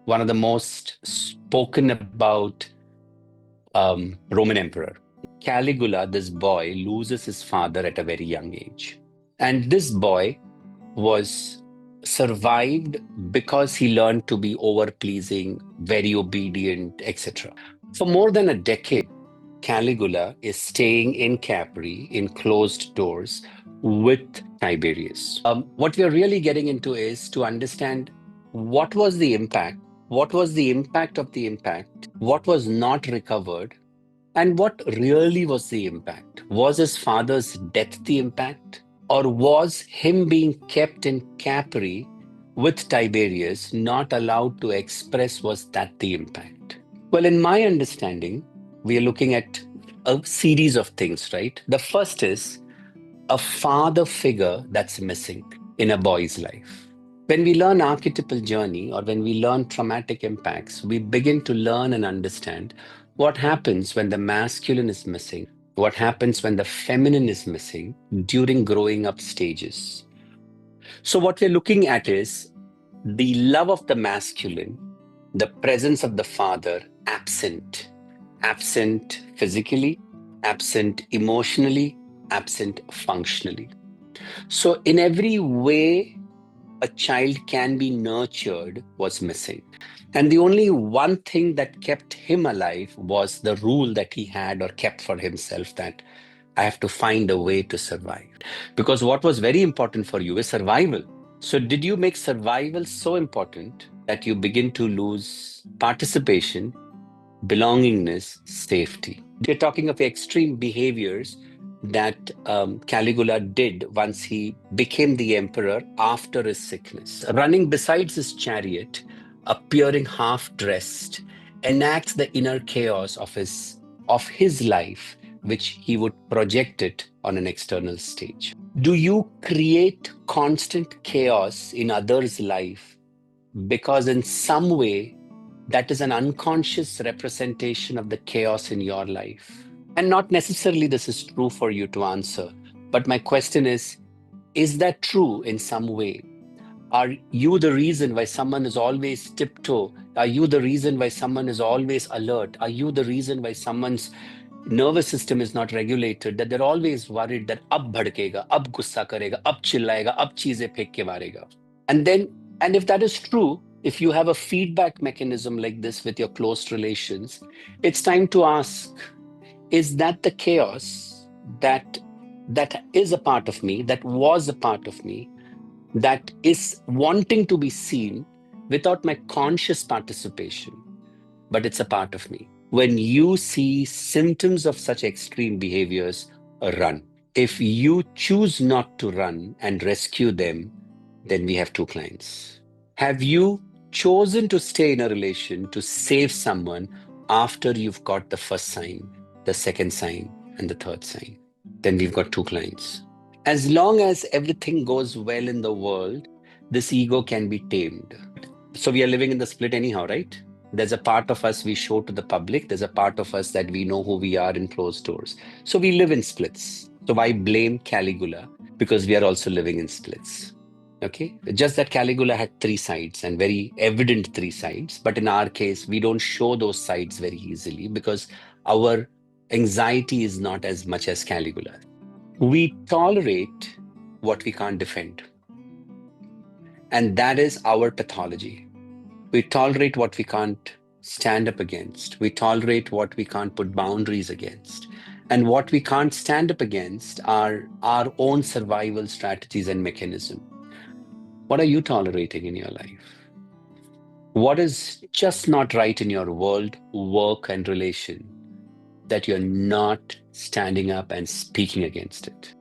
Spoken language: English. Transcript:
one of the most spoken about Roman emperor. Caligula, this boy, loses his father at a very young age. And this boy was survived because he learned to be over-pleasing, very obedient, etc. For more than a decade, Caligula is staying in Capri in closed doors with Tiberius. What we are really getting into is to understand what was the impact, what was the impact of the impact, what was not recovered, and what really was the impact. Was his father's death the impact? Or was him being kept in Capri with Tiberius, not allowed to express, was that the impact? Well, in my understanding, we are looking at a series of things, right? The first is a father figure that's missing in a boy's life. When we learn archetypal journey or when we learn traumatic impacts, we begin to learn and understand what happens when the masculine is missing, what happens when the feminine is missing during growing up stages. So, what we're looking at is the love of the masculine, the presence of the father absent, absent physically, absent emotionally, absent functionally. So, in every way a child can be nurtured was missing. And the only one thing that kept him alive was the rule that he had or kept for himself, that I have to find a way to survive. Because what was very important for you is survival. So, did you make survival so important that you begin to lose participation, belongingness, safety? We're talking of extreme behaviors that Caligula did once he became the emperor after his sickness. Running beside his chariot, appearing half dressed, enacts the inner chaos of his life, which he would project it on an external stage. Do you create constant chaos in others' life because in some way that is an unconscious representation of the chaos in your life? And not necessarily this is true for you to answer, but my question is that true in some way? Are you the reason why someone is always tiptoe? Are you the reason why someone is always alert? Are you the reason why someone's nervous system is not regulated, that they're always worried that ab bhadkega, ab gussa karega, ab chillayega, ab cheeze phek ke marega? And then, and if that is true, if you have a feedback mechanism like this with your close relations, it's time to ask, is that the chaos that is a part of me, that was a part of me, that is wanting to be seen without my conscious participation, but it's a part of me? When you see symptoms of such extreme behaviors, run. If you choose not to run and rescue them, then we have two clients. Have you chosen to stay in a relation to save someone after you've got the first sign, the second sign, and the third sign? Then we've got two clients. As long as everything goes well in the world, this ego can be tamed. So we are living in the split anyhow, right? There's a part of us we show to the public. There's a part of us that we know who we are in closed doors. So we live in splits. So why blame Caligula? Because we are also living in splits. Okay, just that Caligula had three sides and very evident three sides. But in our case, we don't show those sides very easily because our anxiety is not as much as Caligula. We tolerate what we can't defend. And that is our pathology. We tolerate what we can't stand up against. We tolerate what we can't put boundaries against. And what we can't stand up against are our own survival strategies and mechanisms. What are you tolerating in your life? What is just not right in your world, work, and relation that you're not standing up and speaking against it?